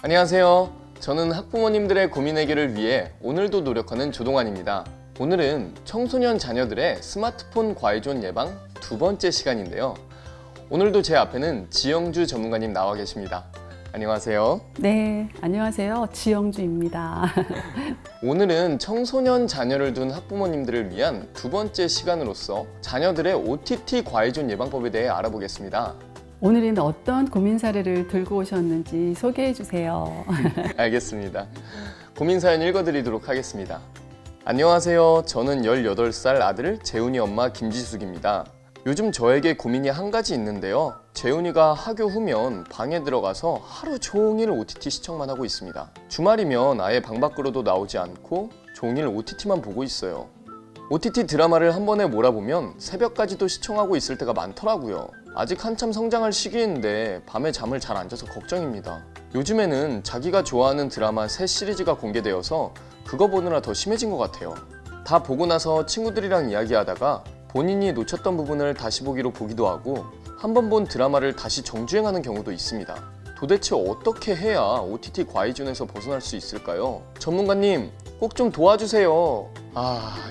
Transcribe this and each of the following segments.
안녕하세요. 저는 학부모님들의 고민 해결을 위해 오늘도 노력하는 조동환입니다. 오늘은 청소년 자녀들의 스마트폰 과의존 예방 두 번째 시간인데요. 오늘도 제 앞에는 지영주 전문가님 나와 계십니다. 안녕하세요. 네, 안녕하세요. 지영주입니다. 오늘은 청소년 자녀를 둔 학부모님들을 위한 두 번째 시간으로서 자녀들의 OTT 과의존 예방법에 대해 알아보겠습니다. 오늘은 어떤 고민 사례를 들고 오셨는지 소개해 주세요. 알겠습니다. 고민 사연 읽어드리도록 하겠습니다. 안녕하세요. 저는 18살 아들 재훈이 엄마 김지숙입니다. 요즘 저에게 고민이 한 가지 있는데요. 재훈이가 학교 후면 방에 들어가서 하루 종일 OTT 시청만 하고 있습니다. 주말이면 아예 방 밖으로도 나오지 않고 종일 OTT만 보고 있어요. OTT 드라마를 한 번에 몰아보면 새벽까지도 시청하고 있을 때가 많더라고요. 아직 한참 성장할 시기인데 밤에 잠을 잘 안 자서 걱정입니다. 요즘에는 자기가 좋아하는 드라마 새 시리즈가 공개되어서 그거 보느라 더 심해진 것 같아요. 다 보고 나서 친구들이랑 이야기하다가 본인이 놓쳤던 부분을 다시 보기로 보기도 하고 한 번 본 드라마를 다시 정주행하는 경우도 있습니다. 도대체 어떻게 해야 OTT 과의존에서 벗어날 수 있을까요? 전문가님, 꼭 좀 도와주세요.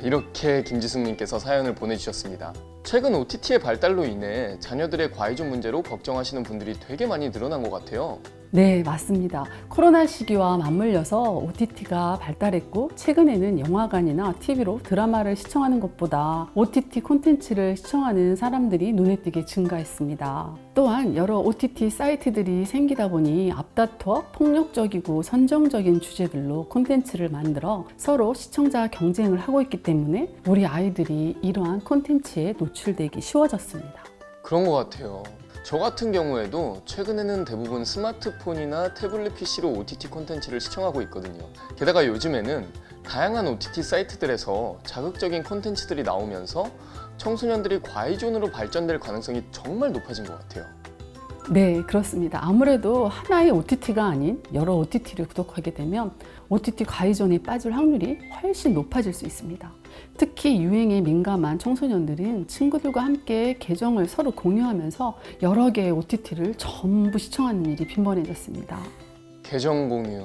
이렇게 김지숙님께서 사연을 보내주셨습니다. 최근 OTT의 발달로 인해 자녀들의 과의존 문제로 걱정하시는 분들이 되게 많이 늘어난 것 같아요. 네, 맞습니다. 코로나 시기와 맞물려서 OTT가 발달했고 최근에는 영화관이나 TV로 드라마를 시청하는 것보다 OTT 콘텐츠를 시청하는 사람들이 눈에 띄게 증가했습니다. 또한 여러 OTT 사이트들이 생기다 보니 앞다퉈 폭력적이고 선정적인 주제들로 콘텐츠를 만들어 서로 시청자 경쟁을 하고 있기 때문에 우리 아이들이 이러한 콘텐츠에 노출되기 쉬워졌습니다. 그런 것 같아요. 저 같은 경우에도 최근에는 대부분 스마트폰이나 태블릿 PC로 OTT 콘텐츠를 시청하고 있거든요. 게다가 요즘에는 다양한 OTT 사이트들에서 자극적인 콘텐츠들이 나오면서 청소년들이 과의존으로 발전될 가능성이 정말 높아진 것 같아요. 네, 그렇습니다. 아무래도 하나의 OTT가 아닌 여러 OTT를 구독하게 되면 OTT 과의존에 빠질 확률이 훨씬 높아질 수 있습니다. 특히 유행에 민감한 청소년들은 친구들과 함께 계정을 서로 공유하면서 여러 개의 OTT를 전부 시청하는 일이 빈번해졌습니다. 계정 공유,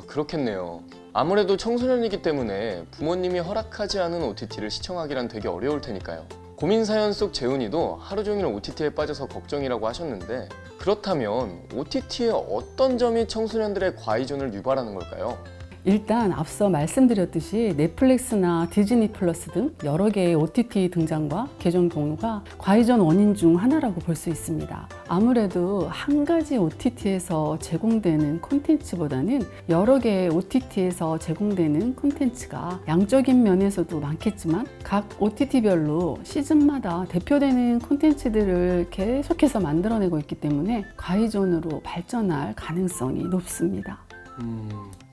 그렇겠네요. 아무래도 청소년이기 때문에 부모님이 허락하지 않은 OTT를 시청하기란 되게 어려울 테니까요. 고민 사연 속 재훈이도 하루 종일 OTT에 빠져서 걱정이라고 하셨는데, 그렇다면 OTT의 어떤 점이 청소년들의 과의존을 유발하는 걸까요? 일단 앞서 말씀드렸듯이 넷플릭스나 디즈니 플러스 등 여러 개의 OTT 등장과 계정 공유가 과의존 원인 중 하나라고 볼 수 있습니다. 아무래도 한 가지 OTT에서 제공되는 콘텐츠보다는 여러 개의 OTT에서 제공되는 콘텐츠가 양적인 면에서도 많겠지만 각 OTT별로 시즌마다 대표되는 콘텐츠들을 계속해서 만들어내고 있기 때문에 과의존으로 발전할 가능성이 높습니다.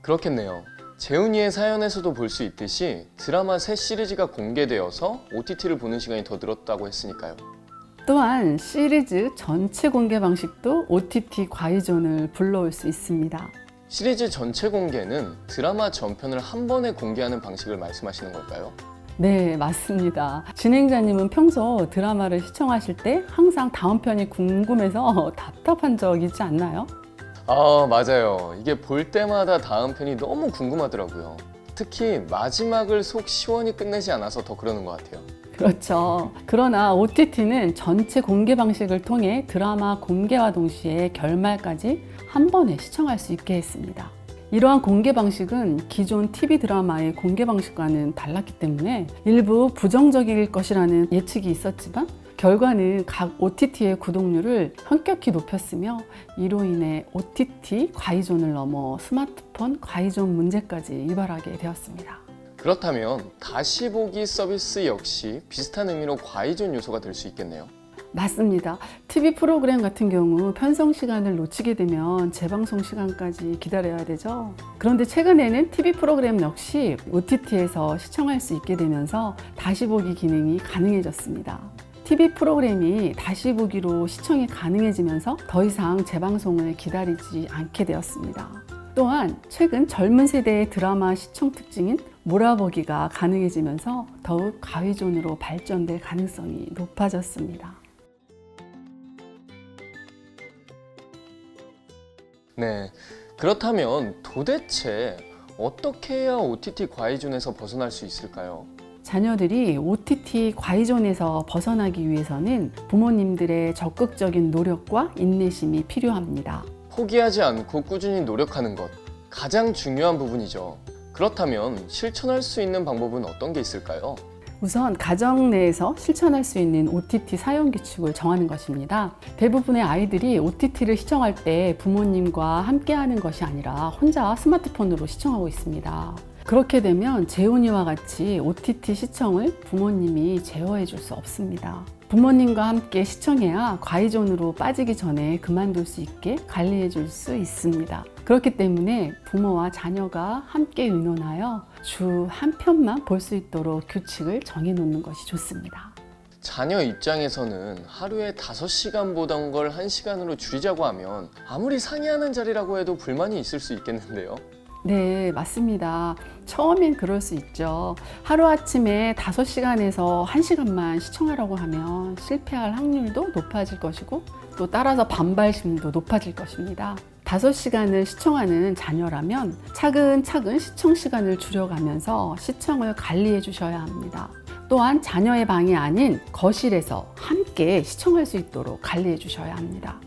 그렇겠네요. 재훈이의 사연에서도 볼 수 있듯이 드라마 새 시리즈가 공개되어서 OTT를 보는 시간이 더 늘었다고 했으니까요. 또한 시리즈 전체 공개 방식도 OTT 과의존을 불러올 수 있습니다. 시리즈 전체 공개는 드라마 전편을 한 번에 공개하는 방식을 말씀하시는 걸까요? 네, 맞습니다. 진행자님은 평소 드라마를 시청하실 때 항상 다음 편이 궁금해서 답답한 적 있지 않나요? 맞아요. 이게 볼 때마다 다음 편이 너무 궁금하더라고요. 특히 마지막을 속 시원히 끝내지 않아서 더 그러는 것 같아요. 그렇죠. 그러나 OTT는 전체 공개 방식을 통해 드라마 공개와 동시에 결말까지 한 번에 시청할 수 있게 했습니다. 이러한 공개 방식은 기존 TV 드라마의 공개 방식과는 달랐기 때문에 일부 부정적일 것이라는 예측이 있었지만 결과는 각 OTT의 구독률을 현격히 높였으며 이로 인해 OTT 과의존을 넘어 스마트폰 과의존 문제까지 유발하게 되었습니다. 그렇다면 다시 보기 서비스 역시 비슷한 의미로 과의존 요소가 될 수 있겠네요. 맞습니다. TV 프로그램 같은 경우 편성 시간을 놓치게 되면 재방송 시간까지 기다려야 되죠. 그런데 최근에는 TV 프로그램 역시 OTT에서 시청할 수 있게 되면서 다시 보기 기능이 가능해졌습니다. TV 프로그램이 다시 보기로 시청이 가능해지면서 더 이상 재방송을 기다리지 않게 되었습니다. 또한 최근 젊은 세대의 드라마 시청 특징인 몰아보기가 가능해지면서 더욱 과의존으로 발전될 가능성이 높아졌습니다. 네, 그렇다면 도대체 어떻게 해야 OTT 과의존에서 벗어날 수 있을까요? 자녀들이 OTT 과의존에서 벗어나기 위해서는 부모님들의 적극적인 노력과 인내심이 필요합니다. 포기하지 않고 꾸준히 노력하는 것, 가장 중요한 부분이죠. 그렇다면 실천할 수 있는 방법은 어떤 게 있을까요? 우선 가정 내에서 실천할 수 있는 OTT 사용 규칙을 정하는 것입니다. 대부분의 아이들이 OTT를 시청할 때 부모님과 함께하는 것이 아니라 혼자 스마트폰으로 시청하고 있습니다. 그렇게 되면 재훈이와 같이 OTT 시청을 부모님이 제어해 줄 수 없습니다. 부모님과 함께 시청해야 과의존으로 빠지기 전에 그만둘 수 있게 관리해 줄 수 있습니다. 그렇기 때문에 부모와 자녀가 함께 의논하여 주 한 편만 볼 수 있도록 규칙을 정해놓는 것이 좋습니다. 자녀 입장에서는 하루에 5시간 보던 걸 1시간으로 줄이자고 하면 아무리 상의하는 자리라고 해도 불만이 있을 수 있겠는데요. 네, 맞습니다. 처음엔 그럴 수 있죠. 하루아침에 5시간에서 1시간만 시청하라고 하면 실패할 확률도 높아질 것이고 또 따라서 반발심도 높아질 것입니다. 5시간을 시청하는 자녀라면 차근차근 시청 시간을 줄여가면서 시청을 관리해 주셔야 합니다. 또한 자녀의 방이 아닌 거실에서 함께 시청할 수 있도록 관리해 주셔야 합니다.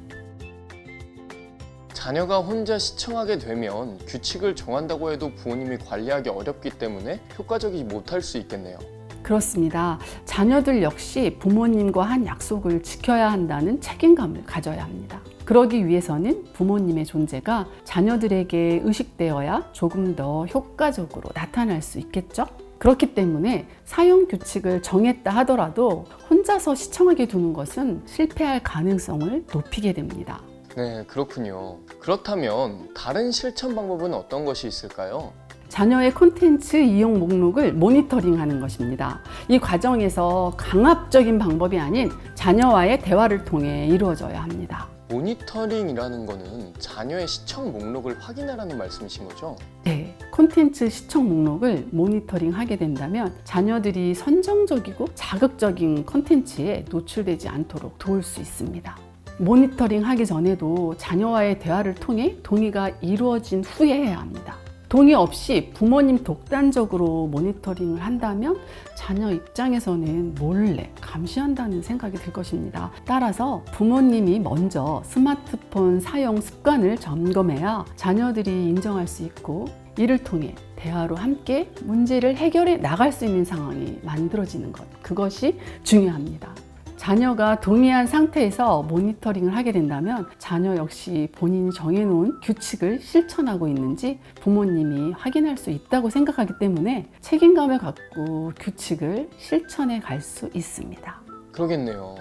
자녀가 혼자 시청하게 되면 규칙을 정한다고 해도 부모님이 관리하기 어렵기 때문에 효과적이지 못할 수 있겠네요. 그렇습니다. 자녀들 역시 부모님과 한 약속을 지켜야 한다는 책임감을 가져야 합니다. 그러기 위해서는 부모님의 존재가 자녀들에게 의식되어야 조금 더 효과적으로 나타날 수 있겠죠? 그렇기 때문에 사용 규칙을 정했다 하더라도 혼자서 시청하게 두는 것은 실패할 가능성을 높이게 됩니다. 네, 그렇군요. 그렇다면 다른 실천 방법은 어떤 것이 있을까요? 자녀의 콘텐츠 이용 목록을 모니터링하는 것입니다. 이 과정에서 강압적인 방법이 아닌 자녀와의 대화를 통해 이루어져야 합니다. 모니터링이라는 거는 자녀의 시청 목록을 확인하라는 말씀이신 거죠? 네, 콘텐츠 시청 목록을 모니터링하게 된다면 자녀들이 선정적이고 자극적인 콘텐츠에 노출되지 않도록 도울 수 있습니다. 모니터링 하기 전에도 자녀와의 대화를 통해 동의가 이루어진 후에 해야 합니다. 동의 없이 부모님 독단적으로 모니터링을 한다면 자녀 입장에서는 몰래 감시한다는 생각이 들 것입니다. 따라서 부모님이 먼저 스마트폰 사용 습관을 점검해야 자녀들이 인정할 수 있고 이를 통해 대화로 함께 문제를 해결해 나갈 수 있는 상황이 만들어지는 것, 그것이 중요합니다. 자녀가 동의한 상태에서 모니터링을 하게 된다면 자녀 역시 본인이 정해놓은 규칙을 실천하고 있는지 부모님이 확인할 수 있다고 생각하기 때문에 책임감을 갖고 규칙을 실천해 갈 수 있습니다. 그러겠네요.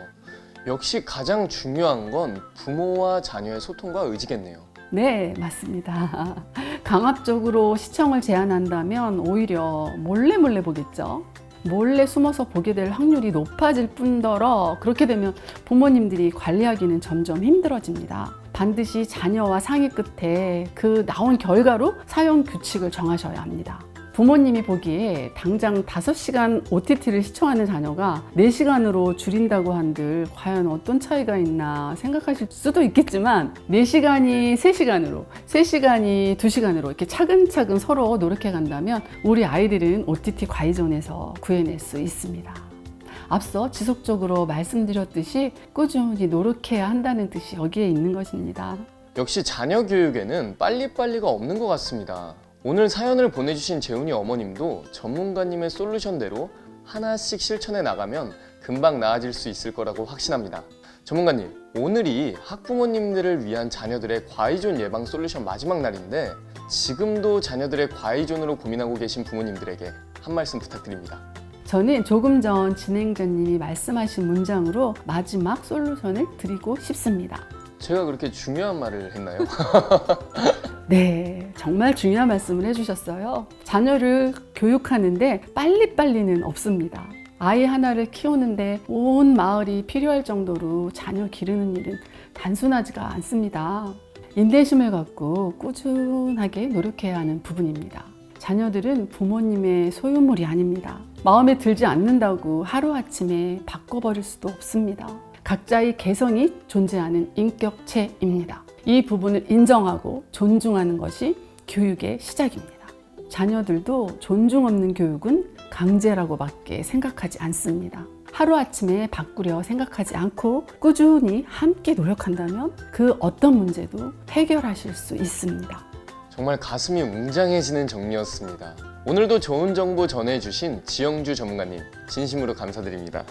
역시 가장 중요한 건 부모와 자녀의 소통과 의지겠네요. 네, 맞습니다. 강압적으로 시청을 제한한다면 오히려 몰래 보겠죠. 몰래 숨어서 보게 될 확률이 높아질 뿐더러 그렇게 되면 부모님들이 관리하기는 점점 힘들어집니다. 반드시 자녀와 상의 끝에 그 나온 결과로 사용 규칙을 정하셔야 합니다. 부모님이 보기에 당장 5시간 OTT를 시청하는 자녀가 4시간으로 줄인다고 한들 과연 어떤 차이가 있나 생각하실 수도 있겠지만 4시간이 3시간으로, 3시간이 2시간으로 이렇게 차근차근 서로 노력해 간다면 우리 아이들은 OTT 과의존에서 구해낼 수 있습니다. 앞서 지속적으로 말씀드렸듯이 꾸준히 노력해야 한다는 뜻이 여기에 있는 것입니다. 역시 자녀 교육에는 빨리빨리가 없는 것 같습니다. 오늘 사연을 보내주신 재훈이 어머님도 전문가님의 솔루션대로 하나씩 실천해 나가면 금방 나아질 수 있을 거라고 확신합니다. 전문가님, 오늘이 학부모님들을 위한 자녀들의 과의존 예방 솔루션 마지막 날인데 지금도 자녀들의 과의존으로 고민하고 계신 부모님들에게 한 말씀 부탁드립니다. 저는 조금 전 진행자님이 말씀하신 문장으로 마지막 솔루션을 드리고 싶습니다. 제가 그렇게 중요한 말을 했나요? 네, 정말 중요한 말씀을 해주셨어요. 자녀를 교육하는데 빨리빨리는 없습니다. 아이 하나를 키우는데 온 마을이 필요할 정도로 자녀 기르는 일은 단순하지가 않습니다. 인내심을 갖고 꾸준하게 노력해야 하는 부분입니다. 자녀들은 부모님의 소유물이 아닙니다. 마음에 들지 않는다고 하루아침에 바꿔버릴 수도 없습니다. 각자의 개성이 존재하는 인격체입니다. 이 부분을 인정하고 존중하는 것이 교육의 시작입니다. 자녀들도 존중 없는 교육은 강제라고밖에 생각하지 않습니다. 하루아침에 바꾸려 생각하지 않고 꾸준히 함께 노력한다면 그 어떤 문제도 해결하실 수 있습니다. 정말 가슴이 웅장해지는 정리였습니다. 오늘도 좋은 정보 전해주신 지영주 전문가님 진심으로 감사드립니다.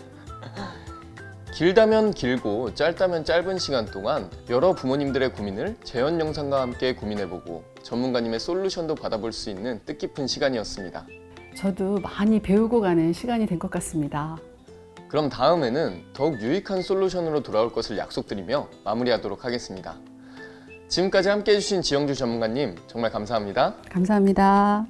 길다면 길고 짧다면 짧은 시간 동안 여러 부모님들의 고민을 재현 영상과 함께 고민해보고 전문가님의 솔루션도 받아볼 수 있는 뜻깊은 시간이었습니다. 저도 많이 배우고 가는 시간이 된 것 같습니다. 그럼 다음에는 더욱 유익한 솔루션으로 돌아올 것을 약속드리며 마무리하도록 하겠습니다. 지금까지 함께 해주신 지영주 전문가님 정말 감사합니다. 감사합니다.